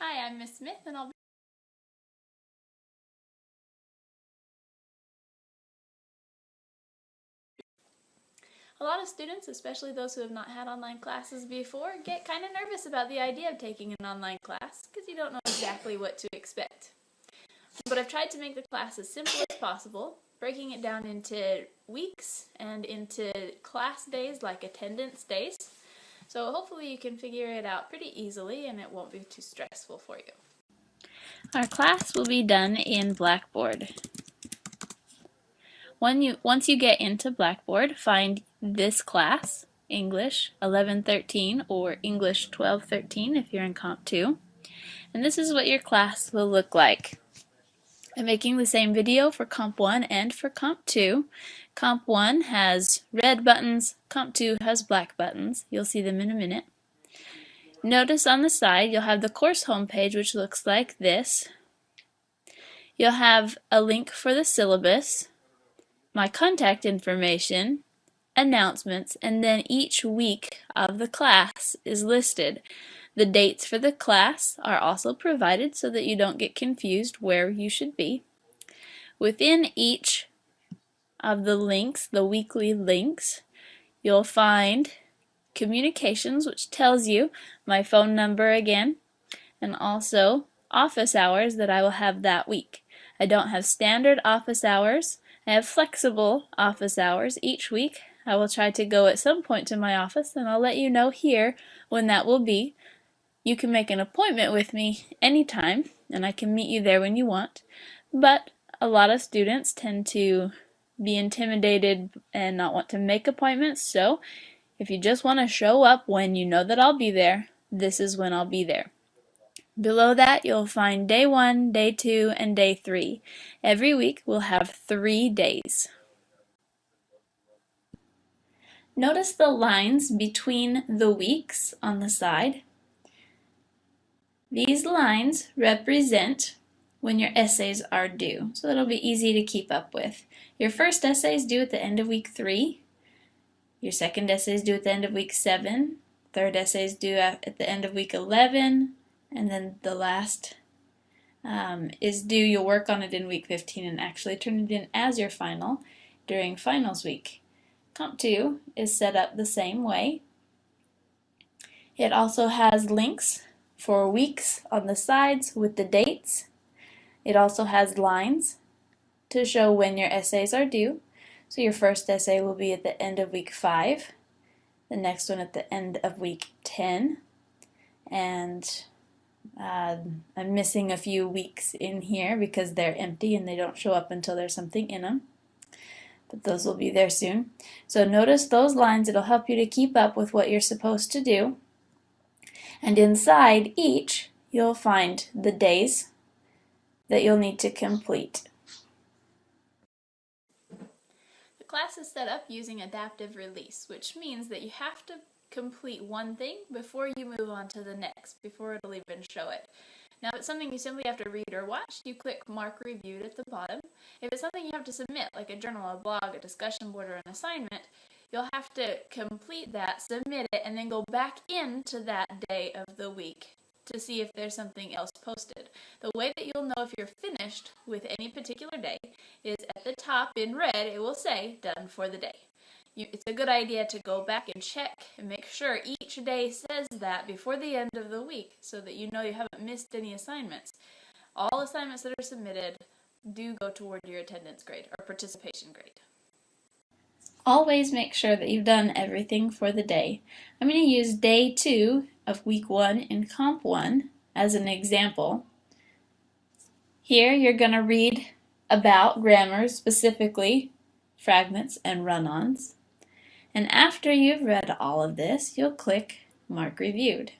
Hi, I'm Miss Smith, and a lot of students, especially those who have not had online classes before, get kind of nervous about the idea of taking an online class because you don't know exactly what to expect. But I've tried to make the class as simple as possible, breaking it down into weeks and into class days like attendance days. So hopefully you can figure it out pretty easily and it won't be too stressful for you. Our class will be done in Blackboard. Once you get into Blackboard, find this class, English 1113 or English 1213 if you're in Comp 2. And this is what your class will look like. I'm making the same video for Comp 1 and for Comp 2. Comp 1 has red buttons, Comp 2 has black buttons. You'll see them in a minute. Notice on the side you'll have the course homepage, which looks like this. You'll have a link for the syllabus, my contact information, announcements, and then each week of the class is listed. The dates for the class are also provided so that you don't get confused where you should be. Within each of the links, the weekly links, you'll find communications, which tells you my phone number again, and also office hours that I will have that week. I don't have standard office hours. I have flexible office hours each week. I will try to go at some point to my office, and I'll let you know here when that will be. You can make an appointment with me anytime, and I can meet you there when you want. But a lot of students tend to be intimidated and not want to make appointments, so if you just want to show up when you know that I'll be there, this is when I'll be there. Below that, you'll find day 1, day 2, and day 3. Every week we'll have 3 days. Notice the lines between the weeks on the side. These lines represent when your essays are due, so it'll be easy to keep up with. Your first essay is due at the end of week 3. Your second essay is due at the end of week 7. Third essay is due at the end of week 11. And then the last is due. You'll work on it in week 15 and actually turn it in as your final during finals week. Comp 2 is set up the same way. It also has links for weeks on the sides with the dates. It also has lines to show when your essays are due. So your first essay will be at the end of week 5, the next one at the end of week 10, and I'm missing a few weeks in here because they're empty and they don't show up until there's something in them. But those will be there soon. So notice those lines. It'll help you to keep up with what you're supposed to do. And inside each, you'll find the days that you'll need to complete. The class is set up using adaptive release, which means that you have to complete one thing before you move on to the next, before it'll even show it. Now, if it's something you simply have to read or watch, you click Mark Reviewed at the bottom. If it's something you have to submit, like a journal, a blog, a discussion board, or an assignment, you'll have to complete that, submit it, and then go back into that day of the week to see if there's something else posted. The way that you'll know if you're finished with any particular day is at the top in red, it will say, done for the day. It's a good idea to go back and check and make sure each day says that before the end of the week so that you know you haven't missed any assignments. All assignments that are submitted do go toward your attendance grade or participation grade. Always make sure that you've done everything for the day. I'm going to use day 2 of week 1 in Comp 1 as an example. Here you're going to read about grammar, specifically fragments and run-ons. And after you've read all of this, you'll click Mark Reviewed.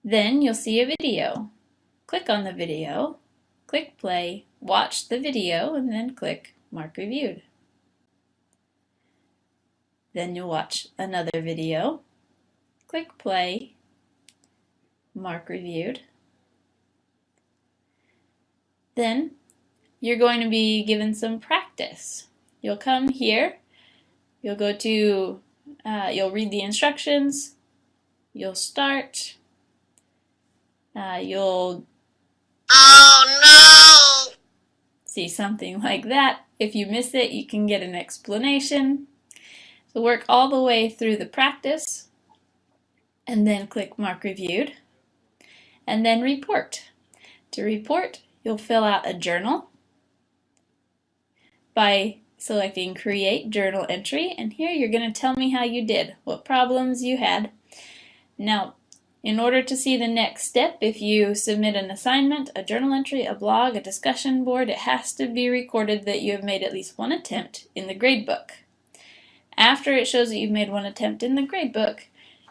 Then you'll see a video. Click on the video, click play, watch the video, and then click Mark Reviewed. Then you'll watch another video, click play, Mark Reviewed. Then you're going to be given some practice. You'll come here, you'll read the instructions, you'll start, You'll Oh no! see something like that. If you miss it, you can get an explanation. So work all the way through the practice, and then click Mark Reviewed, and then Report. To report, you'll fill out a journal by selecting Create Journal Entry, and here you're going to tell me how you did, what problems you had. Now, in order to see the next step, if you submit an assignment, a journal entry, a blog, a discussion board, it has to be recorded that you have made at least one attempt in the gradebook. After it shows that you've made one attempt in the gradebook,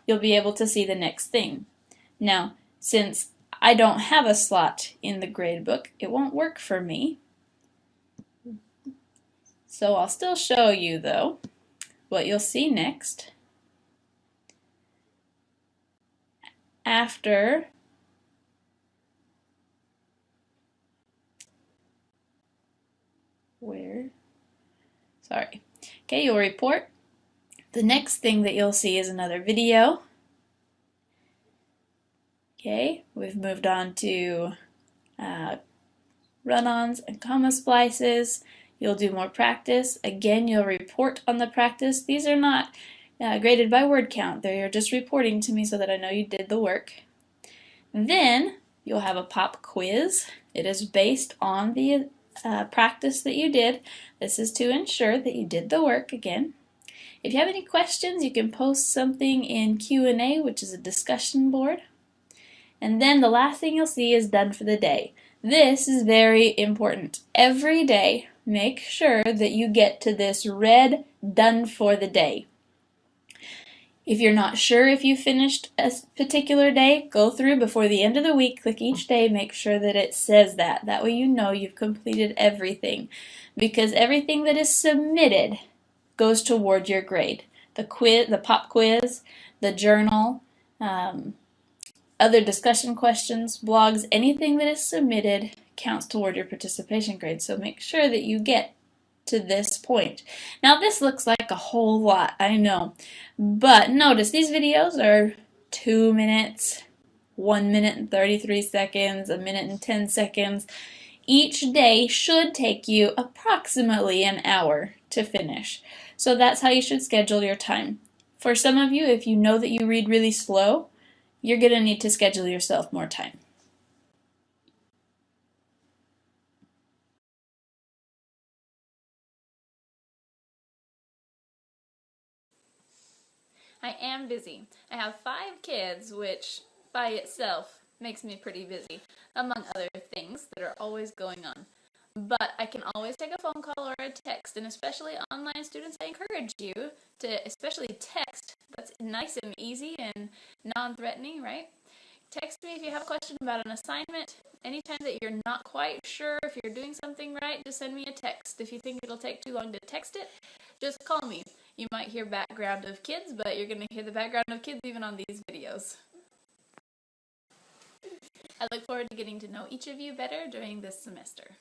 you'll be able to see the next thing. Now, since I don't have a slot in the gradebook, it won't work for me. So I'll still show you, though, what you'll see next. After Okay, you'll report. The next thing that you'll see is another video. Okay, we've moved on to run-ons and comma splices. You'll do more practice. Again, you'll report on the practice. These are not graded by word count. They're just reporting to me so that I know you did the work. Then you'll have a pop quiz. It is based on the practice that you did. This is to ensure that you did the work again. If you have any questions, you can post something in Q&A, which is a discussion board. And then the last thing you'll see is done for the day. This is very important. Every day, make sure that you get to this red done for the day. If you're not sure if you finished a particular day, go through before the end of the week, click each day, make sure that it says that. That way you know you've completed everything. Because everything that is submitted goes toward your grade. The quiz, the pop quiz, the journal, other discussion questions, blogs, anything that is submitted counts toward your participation grade. So make sure that you get to this point. Now this looks like a whole lot, I know, but notice these videos are 2 minutes, 1 minute and 33 seconds, a minute and 10 seconds. Each day should take you approximately an hour to finish. So that's how you should schedule your time. For some of you, if you know that you read really slow, you're going to need to schedule yourself more time. I am busy. I have 5 kids, which by itself makes me pretty busy, among other things that are always going on. But I can always take a phone call or a text, and especially online students, I encourage you to especially text. That's nice and easy and non-threatening, right? Text me if you have a question about an assignment. Anytime that you're not quite sure if you're doing something right, just send me a text. If you think it'll take too long to text it, just call me. You might hear background of kids, but you're going to hear the background of kids even on these videos. I look forward to getting to know each of you better during this semester.